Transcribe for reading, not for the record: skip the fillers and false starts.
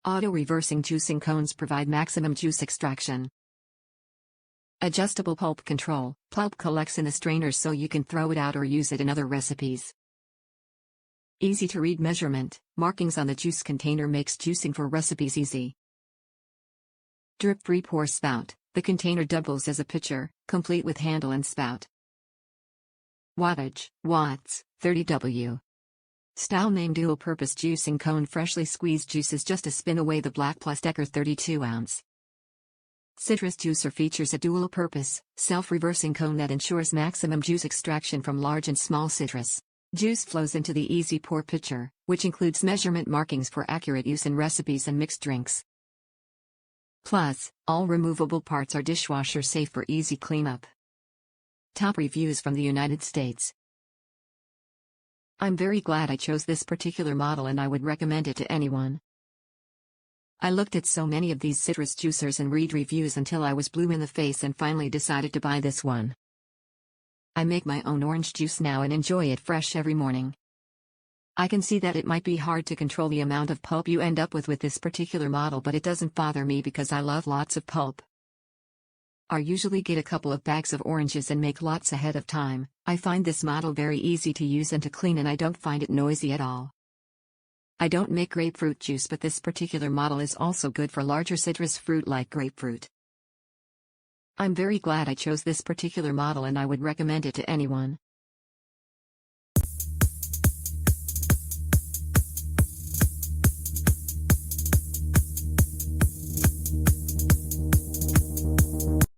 Auto-reversing juicing cones provide maximum juice extraction. Adjustable pulp control. Pulp collects in the strainers so you can throw it out or use it in other recipes. Easy to read measurement. Markings on the juice container makes juicing for recipes easy. Drip-free pour spout. The container doubles as a pitcher, complete with handle and spout. Wattage, watts, 30W. Style name dual-purpose juicing cone. Freshly squeezed juice is just a spin away. The BLACK+DECKER 32oz. Citrus juicer features a dual-purpose, self-reversing cone that ensures maximum juice extraction from large and small citrus. Juice flows into the easy pour pitcher, which includes measurement markings for accurate use in recipes and mixed drinks. Plus, all removable parts are dishwasher safe for easy cleanup. Top reviews from the United States. I'm very glad I chose this particular model and I would recommend it to anyone. I looked at so many of these citrus juicers and read reviews until I was blue in the face and finally decided to buy this one. I make my own orange juice now and enjoy it fresh every morning. I can see that it might be hard to control the amount of pulp you end up with this particular model, but it doesn't bother me because I love lots of pulp. I usually get a couple of bags of oranges and make lots ahead of time. I find this model very easy to use and to clean, and I don't find it noisy at all. I don't make grapefruit juice, but this particular model is also good for larger citrus fruit like grapefruit. I'm very glad I chose this particular model and I would recommend it to anyone.